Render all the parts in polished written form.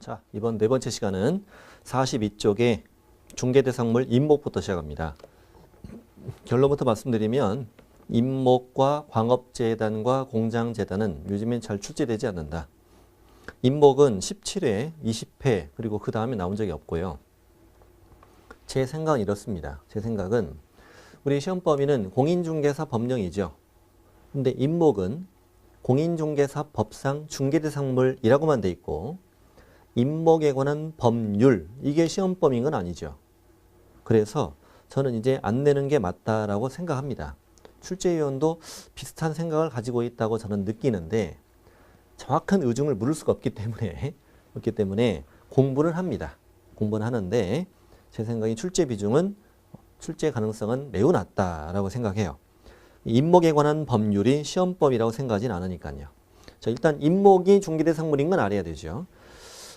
자, 이번 네 번째 시간은 42쪽의 중개대상물 임목부터 시작합니다. 결론부터 말씀드리면 임목과 광업재단과 공장재단은 요즘엔 잘 출제되지 않는다. 임목은 17회, 20회 그리고 그 다음에 나온 적이 없고요. 제 생각은 이렇습니다. 제 생각은 우리 시험 범위는 공인중개사 법령이죠. 근데 임목은 공인중개사 법상 중개대상물이라고만 돼 있고 임목에 관한 법률, 이게 시험 범위인 건 아니죠. 그래서 저는 이제 안 내는 게 맞다라고 생각합니다. 출제위원도 비슷한 생각을 가지고 있다고 저는 느끼는데 정확한 의중을 물을 수가 없기 때문에 공부를 합니다. 공부는 하는데 제 생각에 출제 비중은, 출제 가능성은 매우 낮다라고 생각해요. 임목에 관한 법률이 시험법이라고 생각하진 않으니까요. 자, 일단 임목이 중개대상물인 건 알아야 되죠.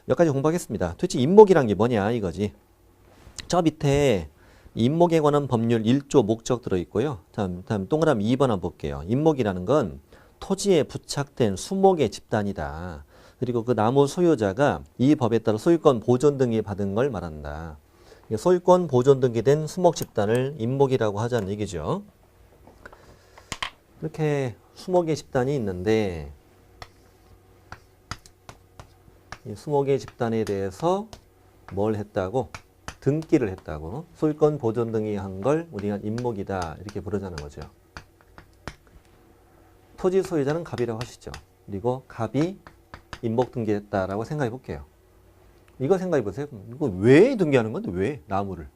여기까지 공부하겠습니다. 도대체 임목이란 게 뭐냐 이거지. 저 밑에 임목에 관한 법률 1조 목적 들어있고요. 다음 동그라미 2번 한번 볼게요. 임목이라는 건 토지에 부착된 수목의 집단이다. 그리고 그 나무 소유자가 이 법에 따라 소유권 보존 등기 받은 걸 말한다. 소유권 보존 등기된 수목 집단을 임목이라고 하자는 얘기죠. 이렇게 수목의 집단이 있는데 이 수목의 집단에 대해서 뭘 했다고? 등기를 했다고. 소유권 보존 등기한 걸 우리가 임목이다 이렇게 부르자는 거죠. 토지 소유자는 갑이라고 하시죠. 그리고 갑이 임목 등기했다라고 생각해 볼게요. 이거 생각해 보세요. 이거 왜 등기하는 건데? 왜? 나무를.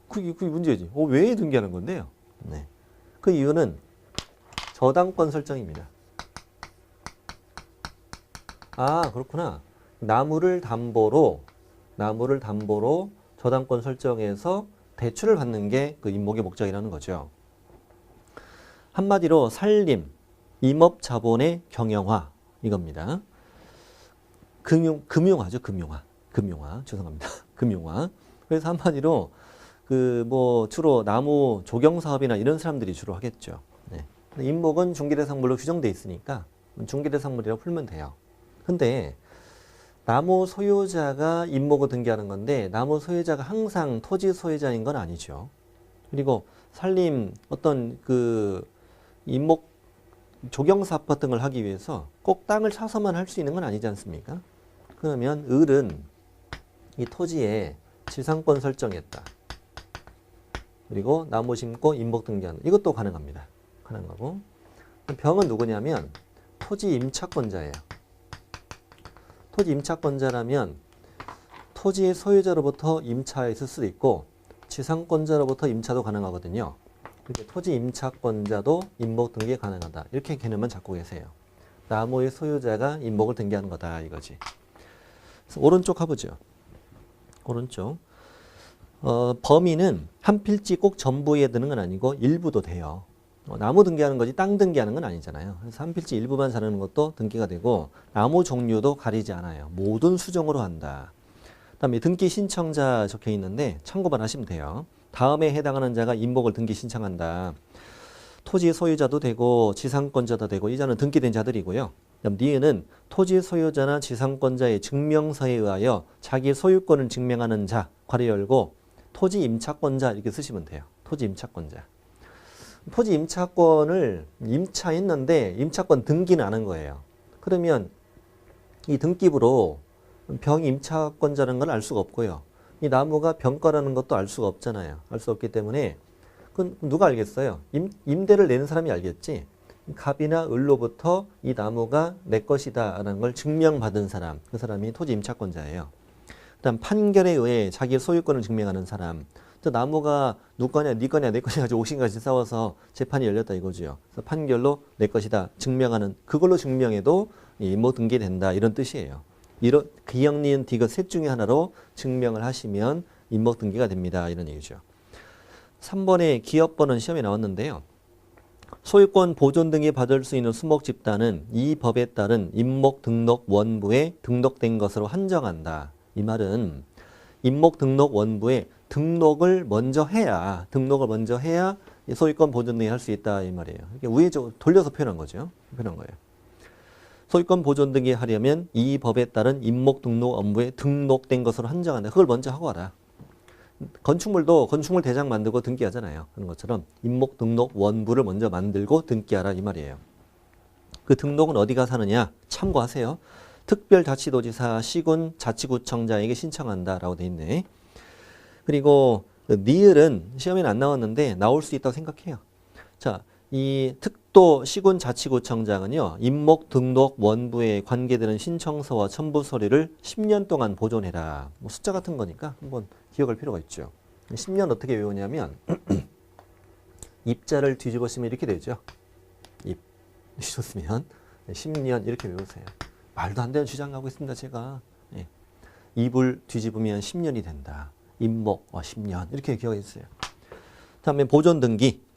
그게 문제지. 왜 등기하는 건데요? 네. 그 이유는 저당권 설정입니다. 아, 그렇구나. 나무를 담보로 저당권 설정해서 대출을 받는 게 그 임목의 목적이라는 거죠. 한마디로 산림, 임업 자본의 경영화 이겁니다. 금융화죠, 금융화. 죄송합니다. 금융화. 그래서 한마디로 주로 나무 조경 사업이나 이런 사람들이 주로 하겠죠. 네. 임목은 중개대상물로 규정돼 있으니까 중개대상물이라고 풀면 돼요. 근데 나무 소유자가 임목을 등기하는 건데 나무 소유자가 항상 토지 소유자인 건 아니죠. 그리고 산림 어떤 임목 조경사업 같은 걸 하기 위해서 꼭 땅을 사서만 할 수 있는 건 아니지 않습니까? 그러면 을은 이 토지에 지상권 설정했다. 그리고 나무 심고 임목 등기하는 이것도 가능합니다. 가능하고 병은 누구냐면 토지 임차권자예요. 토지 임차권자라면 토지의 소유자로부터 임차했을 수도 있고 지상권자로부터 임차도 가능하거든요. 그렇게 토지 임차권자도 임목 등기 가능하다. 이렇게 개념만 잡고 계세요. 나무의 소유자가 임목을 등기하는 거다 이거지. 그래서 오른쪽 가보죠. 오른쪽. 범위는 한 필지 꼭 전부에 드는 건 아니고 일부도 돼요. 나무 등기하는 거지 땅 등기하는 건 아니잖아요. 그래서 한 필지 일부만 자르는 것도 등기가 되고 나무 종류도 가리지 않아요. 모든 수정으로 한다. 그다음에 등기 신청자 적혀 있는데 참고만 하시면 돼요. 다음에 해당하는 자가 임목을 등기 신청한다. 토지 소유자도 되고 지상권자도 되고 이 자는 등기된 자들이고요. 그다음 니은은 토지 소유자나 지상권자의 증명서에 의하여 자기 소유권을 증명하는 자 괄호 열고 토지 임차권자 이렇게 쓰시면 돼요. 토지 임차권자. 토지 임차권을 임차했는데 임차권 등기는 안 한 거예요. 그러면 이 등기부로 병 임차권자라는 걸 알 수가 없고요. 이 나무가 병가라는 것도 알 수가 없잖아요. 알 수 없기 때문에 그건 누가 알겠어요? 임대를 내는 사람이 알겠지. 갑이나 을로부터 이 나무가 내 것이다라는 걸 증명받은 사람, 그 사람이 토지 임차권자예요. 그다음 판결에 의해 자기 소유권을 증명하는 사람. 저 나무가 누구 거냐, 네 거냐, 내 거냐 가지고 옥신각신 싸워서 재판이 열렸다 이거죠. 그래서 판결로 내 것이다 증명하는 그걸로 증명해도 임목 등기된다 이런 뜻이에요. 이런 기역, 니은, 디귿 셋 중에 하나로 증명을 하시면 임목 등기가 됩니다. 이런 얘기죠. 3번의 기업번은 시험에 나왔는데요. 소유권 보존 등기 받을 수 있는 수목 집단은 이 법에 따른 임목 등록 원부에 등록된 것으로 한정한다. 이 말은 임목 등록 원부에 등록을 먼저 해야 소유권 보존 등기 할 수 있다 이 말이에요. 이게 우회적 돌려서 표현한 거죠. 표현한 거예요. 소유권 보존 등기 하려면 이 법에 따른 임목 등록 업무에 등록된 것으로 한정한다. 그걸 먼저 하고 와라. 건축물도 건축물 대장 만들고 등기하잖아요. 그런 것처럼 임목 등록 원부를 먼저 만들고 등기하라 이 말이에요. 그 등록은 어디 가서 하느냐? 참고하세요. 특별자치도지사 시군 자치구청장에게 신청한다라고 돼 있네. 그리고 니을은 시험에는 안 나왔는데 나올 수 있다고 생각해요. 자, 이 특도 시군 자치구청장은요. 임목 등록 원부에 관계되는 신청서와 첨부 서류를 10년 동안 보존해라. 뭐 숫자 같은 거니까 한번 기억할 필요가 있죠. 10년 어떻게 외우냐면 입자를 뒤집어쓰면 이렇게 되죠. 입 뒤집었으면 10년 이렇게 외우세요. 말도 안 되는 주장하고 있습니다. 제가. 예. 입을 뒤집으면 10년이 된다. 임목 10년 이렇게 기억해 주세요. 다음에 보존 등기.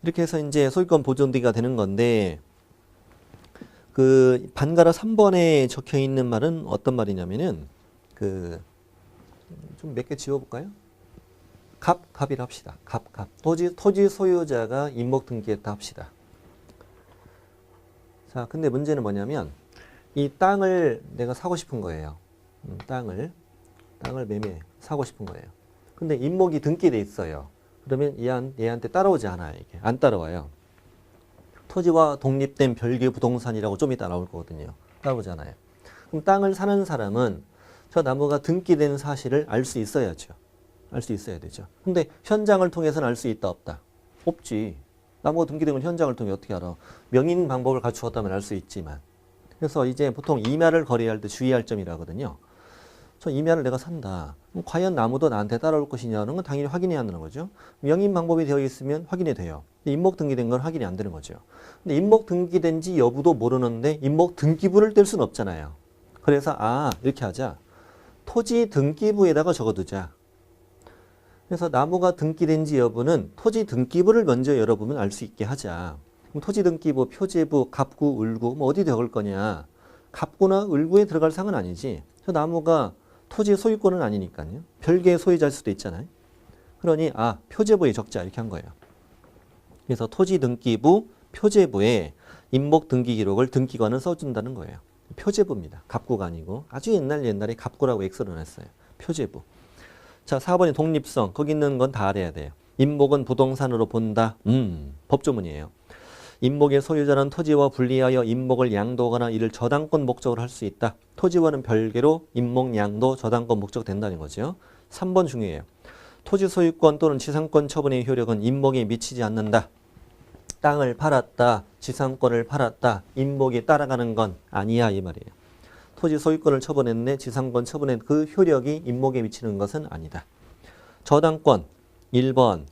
이렇게 해서 이제 소유권 보존 등기가 되는 건데 그 반가라 3번에 적혀 있는 말은 어떤 말이냐면은 그 좀 몇 개 지워 볼까요? 갑이라 합시다. 갑. 토지 소유자가 임목 등기했다 합시다. 자, 근데 문제는 뭐냐면 이 땅을 내가 사고 싶은 거예요. 땅을 매매 사고 싶은 거예요. 근데 임목이 등기돼 있어요. 그러면 얘한테 따라오지 않아요. 이게 안 따라와요. 토지와 독립된 별개 부동산이라고 좀 이따 나올 거거든요. 따라오지 않아요. 그럼 땅을 사는 사람은 저 나무가 등기된 사실을 알 수 있어야죠. 알 수 있어야 되죠. 근데 현장을 통해서는 알 수 있다 없다? 없지. 나무가 등기된 건 현장을 통해 어떻게 알아? 명인 방법을 갖추었다면 알 수 있지만. 그래서 이제 보통 임야를 거래할 때 주의할 점이라거든요. 저 임야를 내가 산다. 그럼 과연 나무도 나한테 따라올 것이냐는 건 당연히 확인해야 하는 거죠. 명인 방법이 되어 있으면 확인이 돼요. 임목 등기된 건 확인이 안 되는 거죠. 근데 임목 등기된지 여부도 모르는데 임목 등기부를 뗄 수는 없잖아요. 그래서 이렇게 하자. 토지 등기부에다가 적어두자. 그래서 나무가 등기된지 여부는 토지 등기부를 먼저 열어보면 알 수 있게 하자. 그럼 토지 등기부, 표제부, 갑구, 을구 뭐 어디 적을 거냐. 갑구나 을구에 들어갈 상은 아니지. 저 나무가 토지 소유권은 아니니까요. 별개의 소유자일 수도 있잖아요. 그러니 표제부에 적자 이렇게 한 거예요. 그래서 토지 등기부, 표제부에 임목 등기 기록을 등기관은 써준다는 거예요. 표제부입니다. 갑구가 아니고 아주 옛날에 갑구라고 X로 냈어요. 표제부. 자, 4번이 독립성. 거기 있는 건 다 알아야 돼요. 임목은 부동산으로 본다. 법조문이에요. 임목의 소유자는 토지와 분리하여 임목을 양도하거나 이를 저당권 목적으로 할 수 있다. 토지와는 별개로 임목 양도 저당권 목적 된다는 거죠. 3번 중요해요. 토지 소유권 또는 지상권 처분의 효력은 임목에 미치지 않는다. 땅을 팔았다. 지상권을 팔았다. 임목이 따라가는 건 아니야 이 말이에요. 토지 소유권을 처분했네. 지상권 처분한 그 효력이 임목에 미치는 것은 아니다. 저당권 1번.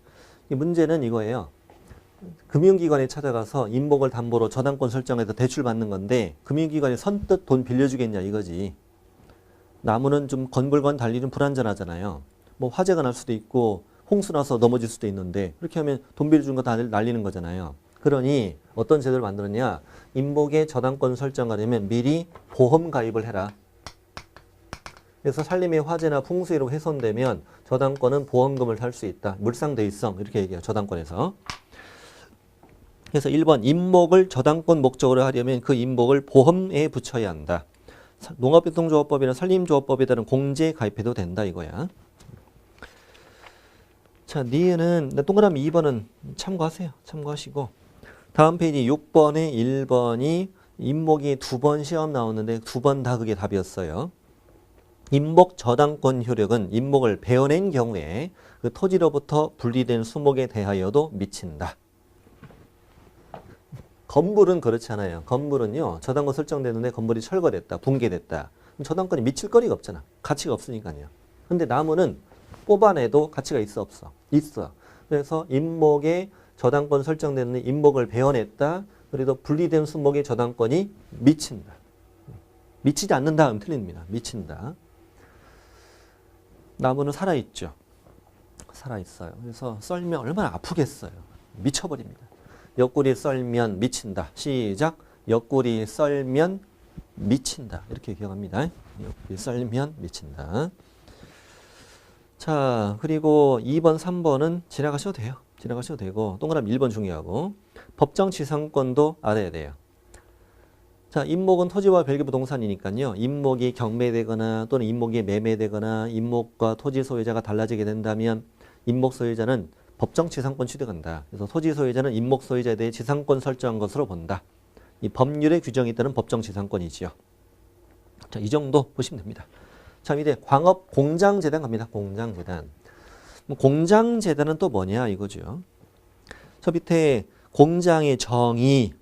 이 문제는 이거예요. 금융기관에 찾아가서 임목을 담보로 저당권 설정해서 대출 받는 건데 금융기관이 선뜻 돈 빌려주겠냐 이거지. 나무는 좀 건불건 달리 좀 불안전하잖아요. 뭐 화재가 날 수도 있고 홍수 나서 넘어질 수도 있는데 그렇게 하면 돈 빌려준 거 다 날리는 거잖아요. 그러니 어떤 제도를 만들었냐. 임목의 저당권 설정하려면 미리 보험 가입을 해라. 그래서 산림의 화재나 풍수로 훼손되면 저당권은 보험금을 탈 수 있다. 물상대위성 이렇게 얘기해요. 저당권에서. 그래서 1번 임목을 저당권 목적으로 하려면 그 임목을 보험에 붙여야 한다. 농업협동조합법이나 산림조합법에 따른 공제에 가입해도 된다 이거야. 자, 니은은 동그라미 2번은 참고하세요. 참고하시고 다음 페이지 6번에 1번이 임목이 2번 시험 나오는데 2번 다 그게 답이었어요. 임목 저당권 효력은 임목을 베어낸 경우에 그 토지로부터 분리된 수목에 대하여도 미친다. 건물은 그렇지 않아요. 건물은요. 저당권 설정되는데 건물이 철거됐다. 붕괴됐다. 그럼 저당권이 미칠 거리가 없잖아. 가치가 없으니까요. 근데 나무는 뽑아내도 가치가 있어 없어? 있어. 그래서 임목에 저당권 설정되는 임목을 베어냈다. 그래도 분리된 수목의 저당권이 미친다. 미치지 않는다 하면 틀립니다. 미친다. 나무는 살아있죠. 살아있어요. 그래서 썰면 얼마나 아프겠어요. 미쳐버립니다. 옆구리 썰면 미친다. 시작. 옆구리 썰면 미친다. 이렇게 기억합니다. 옆구리 썰면 미친다. 자, 그리고 2번, 3번은 지나가셔도 돼요. 지나가셔도 되고 동그라미 1번 중요하고 법정 지상권도 알아야 돼요. 자, 자, 임목은 토지와 별개 부동산이니까요. 임목이 경매되거나 또는 임목이 매매되거나 임목과 토지 소유자가 달라지게 된다면 임목 소유자는 법정 지상권 취득한다. 그래서 토지 소유자는 임목 소유자에 대해 지상권 설정한 것으로 본다. 이 법률에 규정이 있다는 법정 지상권이지요. 자, 이 정도 보시면 됩니다. 자, 밑에 광업 공장재단 갑니다. 공장재단. 공장재단은 또 뭐냐 이거죠. 저 밑에 공장의 정의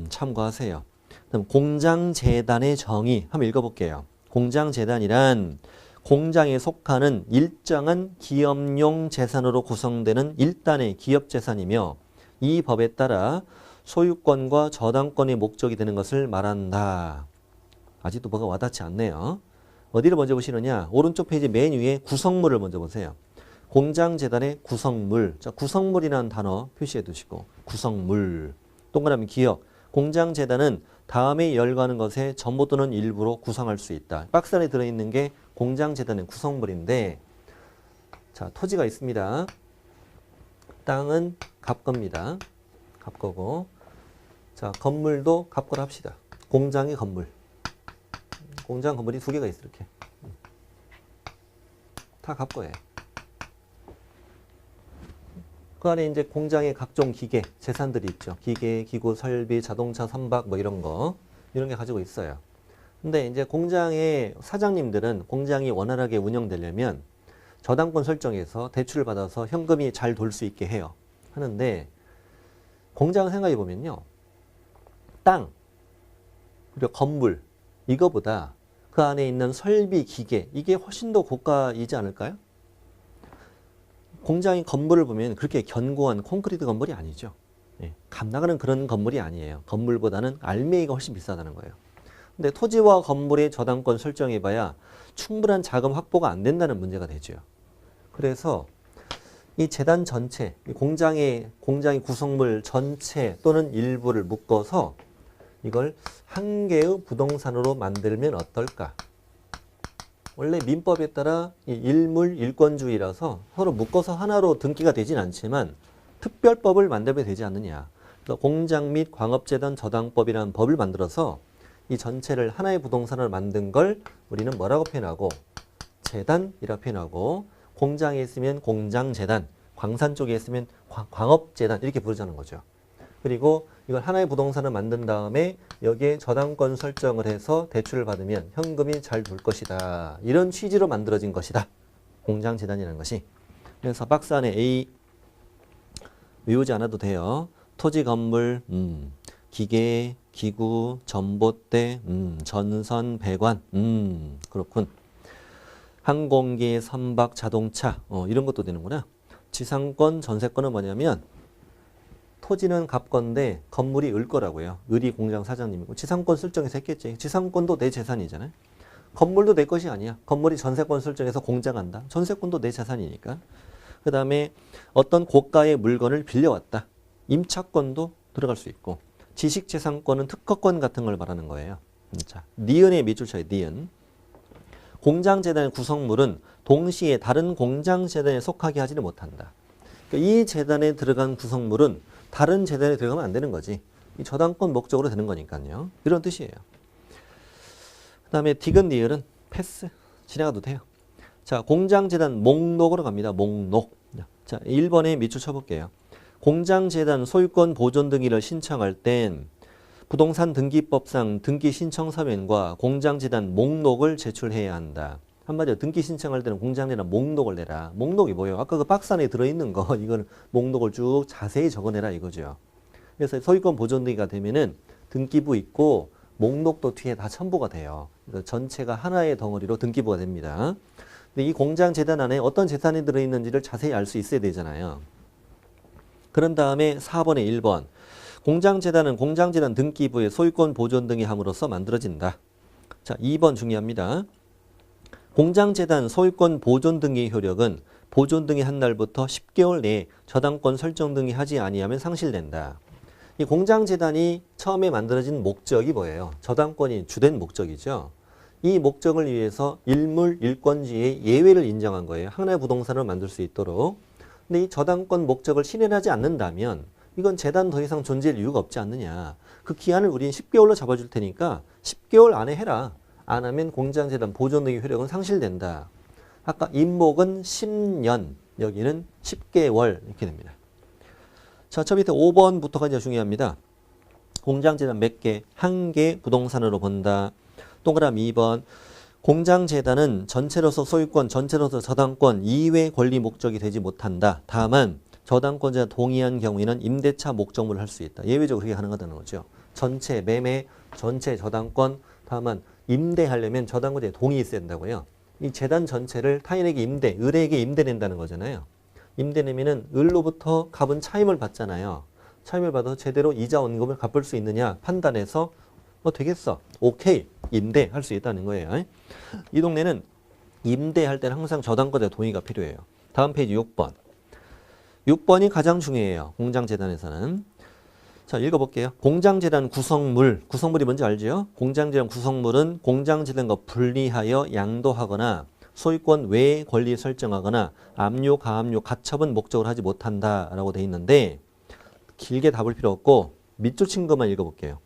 참고하세요. 그럼 공장재단의 정의 한번 읽어볼게요. 공장재단이란 공장에 속하는 일정한 기업용 재산으로 구성되는 일단의 기업재산이며 이 법에 따라 소유권과 저당권의 목적이 되는 것을 말한다. 아직도 뭐가 와닿지 않네요. 어디를 먼저 보시느냐. 오른쪽 페이지 맨 위에 구성물을 먼저 보세요. 공장재단의 구성물. 자, 구성물이라는 단어 표시해 두시고 구성물. 동그라미 기억. 공장재단은 다음에 열거하는 것에 전부 또는 일부로 구성할 수 있다. 박스 안에 들어있는 게 공장재단의 구성물인데 자, 토지가 있습니다. 땅은 갑겁니다. 갑거고 자, 건물도 갑거로 합시다. 공장의 건물. 공장 건물이 두 개가 있어 이렇게. 다 갑거예요. 그 안에 이제 공장의 각종 기계, 재산들이 있죠. 기계, 기구, 설비, 자동차, 선박 뭐 이런 거. 이런 게 가지고 있어요. 근데 이제 공장의 사장님들은 공장이 원활하게 운영되려면 저당권 설정해서 대출을 받아서 현금이 잘 돌 수 있게 해요. 하는데 공장 생각해 보면요. 땅, 그리고 건물 이거보다 그 안에 있는 설비, 기계 이게 훨씬 더 고가이지 않을까요? 공장의 건물을 보면 그렇게 견고한 콘크리트 건물이 아니죠. 예, 값나가는 그런 건물이 아니에요. 건물보다는 알맹이가 훨씬 비싸다는 거예요. 근데 토지와 건물의 저당권 설정해봐야 충분한 자금 확보가 안 된다는 문제가 되죠. 그래서 이 재단 전체, 이 공장의 구성물 전체 또는 일부를 묶어서 이걸 한 개의 부동산으로 만들면 어떨까? 원래 민법에 따라 이 일물 일권주의라서 서로 묶어서 하나로 등기가 되진 않지만 특별법을 만들면 되지 않느냐. 그래서 공장 및 광업재단 저당법이라는 법을 만들어서 이 전체를 하나의 부동산을 만든 걸 우리는 뭐라고 표현하고 재단이라고 표현하고 공장에 있으면 공장재단, 광산 쪽에 있으면 광업재단 이렇게 부르자는 거죠. 그리고 이걸 하나의 부동산을 만든 다음에 여기에 저당권 설정을 해서 대출을 받으면 현금이 잘 돌 것이다. 이런 취지로 만들어진 것이다. 공장재단이라는 것이. 그래서 박스 안에 A 외우지 않아도 돼요. 토지, 건물, 기계, 기구, 전봇대, 전선, 배관, 그렇군. 항공기, 선박, 자동차, 이런 것도 되는구나. 지상권, 전세권은 뭐냐면 토지는 갑건데 건물이 을 거라고요. 을이 공장 사장님이고 지상권 설정해서 했겠지. 지상권도 내 재산이잖아요. 건물도 내 것이 아니야. 건물이 전세권 설정해서 공장한다. 전세권도 내 재산이니까. 그 다음에 어떤 고가의 물건을 빌려왔다. 임차권도 들어갈 수 있고 지식재산권은 특허권 같은 걸 말하는 거예요. 자, 니은의 밑줄 쳐요. 니은. 공장재단의 구성물은 동시에 다른 공장재단에 속하게 하지는 못한다. 그러니까 이 재단에 들어간 구성물은 다른 재단에 들어가면 안 되는 거지. 이 저당권 목적으로 되는 거니까요. 이런 뜻이에요. 그 다음에 디귿 리을은 패스. 지나가도 돼요. 자, 공장재단 목록으로 갑니다. 목록. 자, 1번에 밑줄 쳐볼게요. 공장재단 소유권 보존 등기를 신청할 땐 부동산 등기법상 등기 신청 서면과 공장재단 목록을 제출해야 한다. 한마디로 등기 신청할 때는 공장재단 목록을 내라. 목록이 뭐예요? 아까 그 박스 안에 들어있는 거 이걸 목록을 쭉 자세히 적어내라 이거죠. 그래서 소유권 보존 등기가 되면은 등기부 있고 목록도 뒤에 다 첨부가 돼요. 그래서 전체가 하나의 덩어리로 등기부가 됩니다. 근데 이 공장재단 안에 어떤 재산이 들어있는지를 자세히 알 수 있어야 되잖아요. 그런 다음에 4번에 1번. 공장재단은 공장재단 등기부에 소유권 보존 등이 함으로써 만들어진다. 자, 2번 중요합니다. 공장재단 소유권 보존 등의 효력은 보존 등이 한 날부터 10개월 내에 저당권 설정 등이 하지 아니하면 상실된다. 이 공장재단이 처음에 만들어진 목적이 뭐예요? 저당권이 주된 목적이죠. 이 목적을 위해서 일물 일권주의의 예외를 인정한 거예요. 하나의 부동산을 만들 수 있도록. 근데 이 저당권 목적을 실현하지 않는다면 이건 재단 더 이상 존재할 이유가 없지 않느냐. 그 기한을 우리는 10개월로 잡아줄 테니까 10개월 안에 해라. 안 하면 공장재단 보존등의 효력은 상실된다. 아까 임목은 10년, 여기는 10개월 이렇게 됩니다. 자, 저 밑에 5번부터가 이제 중요합니다. 공장재단 몇 개? 한 개 부동산으로 본다. 동그라미 2번. 공장재단은 전체로서 소유권, 전체로서 저당권 이외 권리 목적이 되지 못한다. 다만 저당권자가 동의한 경우에는 임대차 목적물을 할 수 있다. 예외적으로 그렇게 가능하다는 거죠. 전체 매매, 전체 저당권, 다만 임대하려면 저당권자의 동의 있어야 된다고요. 이 재단 전체를 타인에게 임대, 을에게 임대낸다는 거잖아요. 임대내면은 을로부터 값은 차임을 받잖아요. 차임을 받아서 제대로 이자 원금을 갚을 수 있느냐 판단해서 되겠어. 오케이. 임대할 수 있다는 거예요. 이 동네는 임대할 때는 항상 저당권자의 동의가 필요해요. 다음 페이지 6번. 6번이 가장 중요해요. 공장재단에서는. 자, 읽어볼게요. 공장재단 구성물. 구성물이 뭔지 알죠? 공장재단 구성물은 공장재단과 분리하여 양도하거나 소유권 외의 권리 설정하거나 압류, 가압류, 가처분 목적으로 하지 못한다라고 돼 있는데 길게 답을 필요 없고 밑줄 친 것만 읽어볼게요.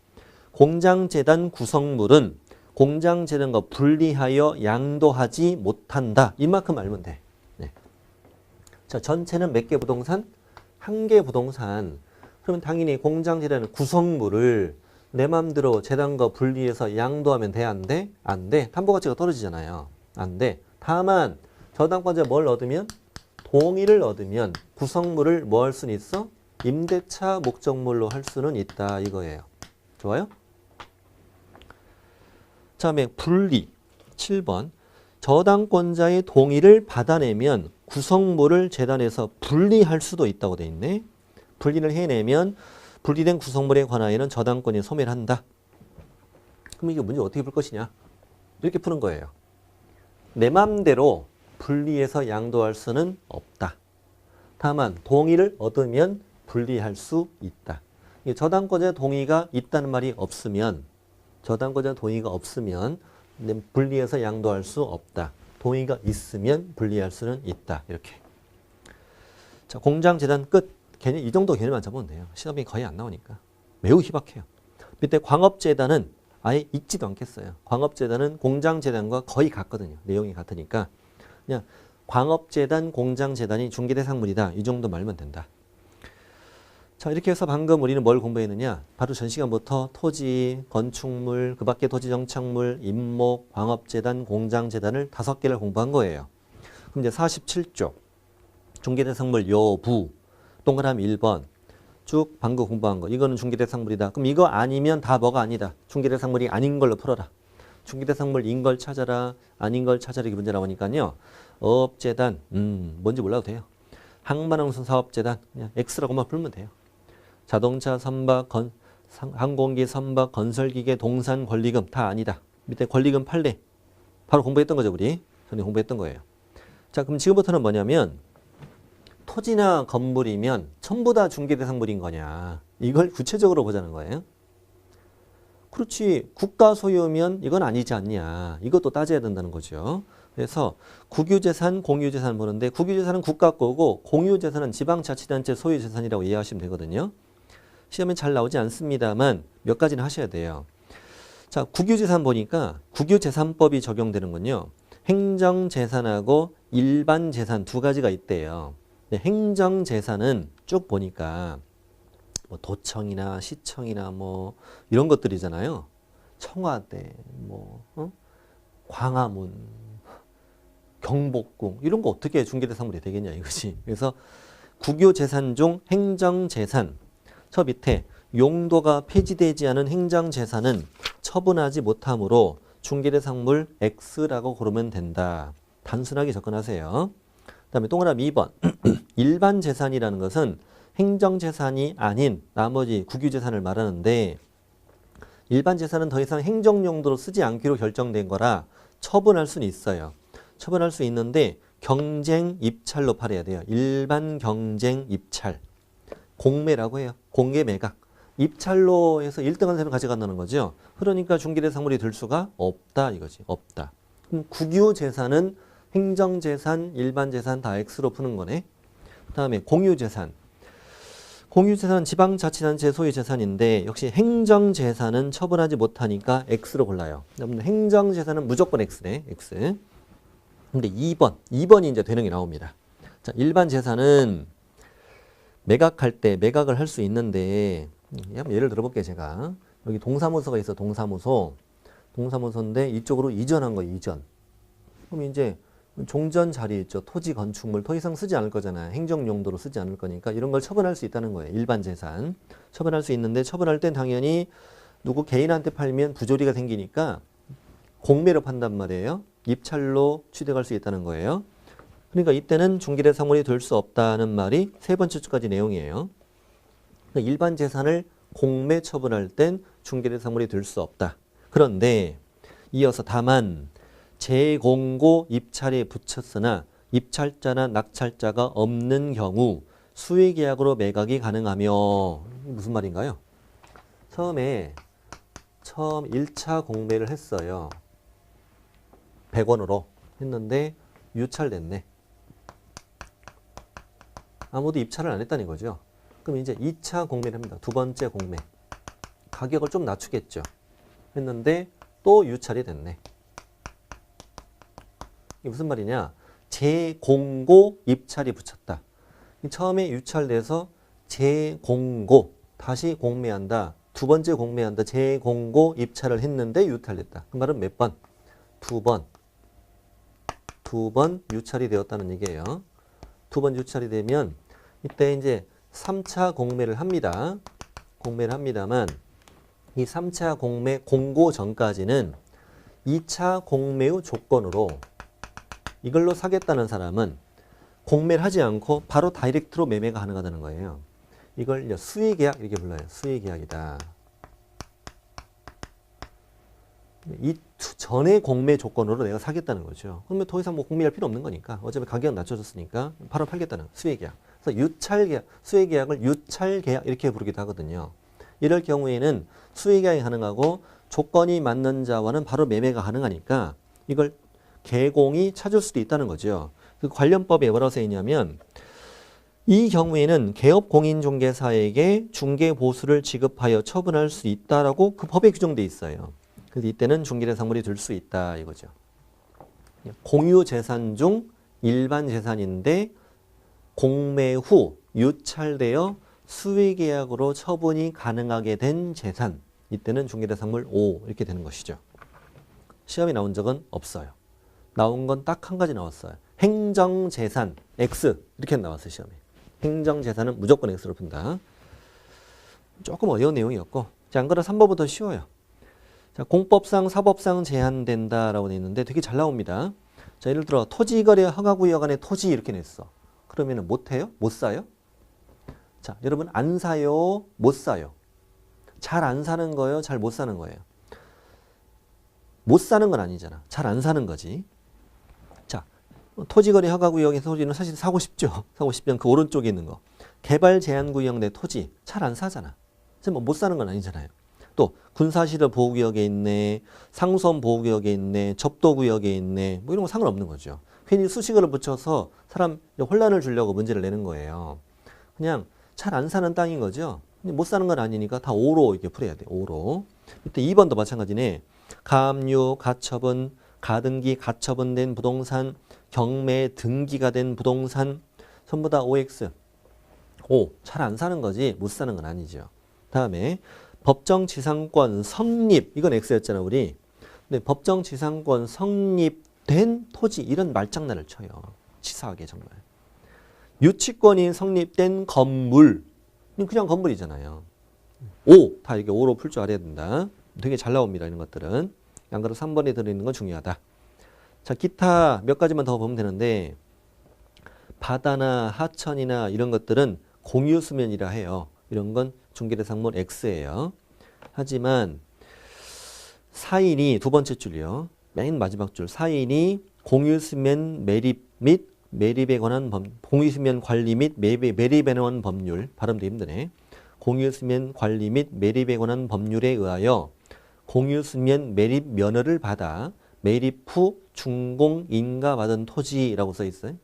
공장재단 구성물은 공장재단과 분리하여 양도하지 못한다. 이만큼 알면 돼. 네. 자, 전체는 몇 개 부동산? 한 개 부동산. 그러면 당연히 공장재단은 구성물을 내 맘대로 재단과 분리해서 양도하면 돼? 안 돼? 안 돼. 담보가치가 떨어지잖아요. 안 돼. 다만 저당권자가 뭘 얻으면? 동의를 얻으면 구성물을 뭐 할 수는 있어? 임대차 목적물로 할 수는 있다. 이거예요. 좋아요? 다음에 분리 7번. 저당권자의 동의를 받아내면 구성물을 재단에서 분리할 수도 있다고 돼 있네. 분리를 해내면 분리된 구성물에 관하여는 저당권이 소멸한다. 그럼 이게 문제 어떻게 풀 것이냐? 이렇게 푸는 거예요. 내 맘대로 분리해서 양도할 수는 없다. 다만 동의를 얻으면 분리할 수 있다. 저당권자의 동의가 있다는 말이 없으면 저당권자 동의가 없으면 분리해서 양도할 수 없다. 동의가 있으면 분리할 수는 있다. 이렇게. 자, 공장재단 끝. 개념, 이 정도 개념만 잡으면 돼요. 시험이 거의 안 나오니까. 매우 희박해요. 밑에 광업재단은 아예 읽지도 않겠어요. 광업재단은 공장재단과 거의 같거든요. 내용이 같으니까. 그냥 광업재단, 공장재단이 중개대상물이다. 이 정도 말면 된다. 자, 이렇게 해서 방금 우리는 뭘 공부했느냐? 바로 전 시간부터 토지, 건축물, 그 밖에 토지정착물, 임목, 광업재단, 공장재단을 5개를 공부한 거예요. 그럼 이제 47쪽. 중개대상물 여부. 동그라미 1번. 쭉 방금 공부한 거. 이거는 중개대상물이다. 그럼 이거 아니면 다 뭐가 아니다. 중개대상물이 아닌 걸로 풀어라. 중개대상물인 걸 찾아라. 아닌 걸 찾아라. 이게 문제 나오니까요. 어업재단. 뭔지 몰라도 돼요. 항만항선 사업재단. 그냥 X라고만 풀면 돼요. 자동차 선박, 항공기 선박, 건설기계, 동산, 권리금 다 아니다. 밑에 권리금 판례. 바로 공부했던 거죠, 우리. 전에 공부했던 거예요. 자, 그럼 지금부터는 뭐냐면 토지나 건물이면 전부 다 중개대상물인 거냐. 이걸 구체적으로 보자는 거예요. 그렇지. 국가 소유면 이건 아니지 않냐. 이것도 따져야 된다는 거죠. 그래서 국유재산, 공유재산 보는데 국유재산은 국가 거고 공유재산은 지방자치단체 소유재산이라고 이해하시면 되거든요. 시험에 잘 나오지 않습니다만 몇 가지는 하셔야 돼요. 자, 국유재산 보니까 국유재산법이 적용되는군요. 행정재산하고 일반재산 두 가지가 있대요. 행정재산은 쭉 보니까 뭐 도청이나 시청이나 뭐 이런 것들이잖아요. 청와대, 광화문, 경복궁 이런 거 어떻게 중개대상물이 되겠냐 이것이. 그래서 국유재산 중 행정재산 저 밑에 용도가 폐지되지 않은 행정재산은 처분하지 못하므로 중개대상물 X라고 고르면 된다. 단순하게 접근하세요. 그 다음에 동그라미 2번. 일반 재산이라는 것은 행정재산이 아닌 나머지 국유재산을 말하는데 일반 재산은 더 이상 행정용도로 쓰지 않기로 결정된 거라 처분할 수는 있어요. 처분할 수 있는데 경쟁 입찰로 팔아야 돼요. 일반 경쟁 입찰. 공매라고 해요. 공개 매각. 입찰로 해서 1등한 사람을 가져간다는 거죠. 그러니까 중개대상물이 될 수가 없다 이거지. 없다. 그럼 국유재산은 행정재산, 일반재산 다 X로 푸는 거네. 그 다음에 공유재산. 공유재산은 지방자치단체 소유 재산인데 역시 행정재산은 처분하지 못하니까 X로 골라요. 행정재산은 무조건 X네. X. 근데 2번이 이제 되는 게 나옵니다. 자, 일반 재산은 매각할 때 매각을 할 수 있는데 한번 예를 들어볼게요. 제가 여기 동사무소가 있어. 동사무소인데 이쪽으로 이전한 거예요. 이전. 그럼 이제 종전 자리 있죠. 토지, 건축물 더 이상 쓰지 않을 거잖아요. 행정 용도로 쓰지 않을 거니까 이런 걸 처분할 수 있다는 거예요. 일반 재산. 처분할 수 있는데 처분할 땐 당연히 누구 개인한테 팔면 부조리가 생기니까 공매로 판단 말이에요. 입찰로 취득할 수 있다는 거예요. 그러니까 이때는 중개대상물이 될 수 없다는 말이 세 번째 주까지 내용이에요. 그러니까 일반 재산을 공매 처분할 땐 중개대상물이 될 수 없다. 그런데 이어서 다만 재공고 입찰에 붙였으나 입찰자나 낙찰자가 없는 경우 수의계약으로 매각이 가능하며 무슨 말인가요? 처음 1차 공매를 했어요. 100원으로 했는데 유찰됐네. 아무도 입찰을 안 했다는 거죠. 그럼 이제 2차 공매를 합니다. 두 번째 공매. 가격을 좀 낮추겠죠. 했는데 또 유찰이 됐네. 이게 무슨 말이냐? 재공고 입찰이 붙였다. 처음에 유찰돼서 재공고 다시 공매한다. 두 번째 공매한다. 재공고 입찰을 했는데 유찰됐다. 그 말은 몇 번? 두 번 유찰이 되었다는 얘기예요. 두 번 유찰이 되면 이때 이제 3차 공매를 합니다. 공매를 합니다만 이 3차 공매 공고 전까지는 2차 공매의 조건으로 이걸로 사겠다는 사람은 공매를 하지 않고 바로 다이렉트로 매매가 가능하다는 거예요. 이걸 수의계약 이렇게 불러요. 수의계약이다. 이 전에 공매 조건으로 내가 사겠다는 거죠. 그러면 더 이상 뭐 공매할 필요 없는 거니까 어차피 가격은 낮춰졌으니까 바로 팔겠다는 수의계약. 그래서 유찰계약, 수의계약을 유찰계약 이렇게 부르기도 하거든요. 이럴 경우에는 수의계약이 가능하고 조건이 맞는 자와는 바로 매매가 가능하니까 이걸 개공이 찾을 수도 있다는 거죠. 그 관련법에 뭐라고 써 있냐면 이 경우에는 개업공인중개사에게 중개보수를 지급하여 처분할 수 있다라고 그 법에 규정돼 있어요. 그래서 이때는 중개대상물이 될 수 있다 이거죠. 공유재산 중 일반 재산인데 공매 후 유찰되어 수의계약으로 처분이 가능하게 된 재산. 이때는 중개대상물 O 이렇게 되는 것이죠. 시험에 나온 적은 없어요. 나온 건 딱 한 가지 나왔어요. 행정재산 X 이렇게 나왔어요. 시험에. 행정재산은 무조건 X로 푼다. 조금 어려운 내용이었고 자, 안 그래도 3번부터 쉬워요. 자, 공법상 사법상 제한된다라고 돼 있는데 되게 잘 나옵니다. 자, 예를 들어 토지거래 허가구역 안에 토지 이렇게 냈어. 그러면 못해요? 못 사요? 자, 여러분 안 사요? 못 사요? 잘 안 사는 거예요? 잘 못 사는 거예요? 못 사는 건 아니잖아. 잘 안 사는 거지. 자, 토지거래 허가구역의 토지는 사실 사고 싶죠. 사고 싶으면 그 오른쪽에 있는 거. 개발 제한구역 내 토지 잘 안 사잖아. 뭐 못 사는 건 아니잖아요. 또 군사시설 보호구역에 있네, 상수원 보호구역에 있네, 접도구역에 있네, 뭐 이런 거 상관없는 거죠. 괜히 수식어를 붙여서 사람 혼란을 주려고 문제를 내는 거예요. 그냥 잘 안 사는 땅인 거죠. 못 사는 건 아니니까 다 O로 이렇게 풀어야 돼. O로. 이때 2번도 마찬가지네. 가압류, 가처분, 가등기, 가처분된 부동산, 경매 등기가 된 부동산 전부 다 OX. O. 잘 안 사는 거지 못 사는 건 아니죠. 다음에 법정지상권 성립. 이건 X였잖아 우리. 근데 법정지상권 성립된 토지 이런 말장난을 쳐요. 치사하게 정말. 유치권이 성립된 건물. 그냥 건물이잖아요. O. 다 이렇게 O로 풀 줄 알아야 된다. 되게 잘 나옵니다. 이런 것들은. 안 그래도 3번에 들어있는 건 중요하다. 자, 기타 몇 가지만 더 보면 되는데 바다나 하천이나 이런 것들은 공유수면이라 해요. 이런 건 중개대상물 X예요. 하지만 사인이 두 번째 줄이요. 맨 마지막 줄 사인이 공유수면 매립 및 매립에 관한 공유수면 관리 및 매립에 관한 법률 발음도 힘드네. 공유수면 관리 및 매립에 관한 법률에 의하여 공유수면 매립 면허를 받아 매립 후 준공 인가받은 토지라고 써 있어요.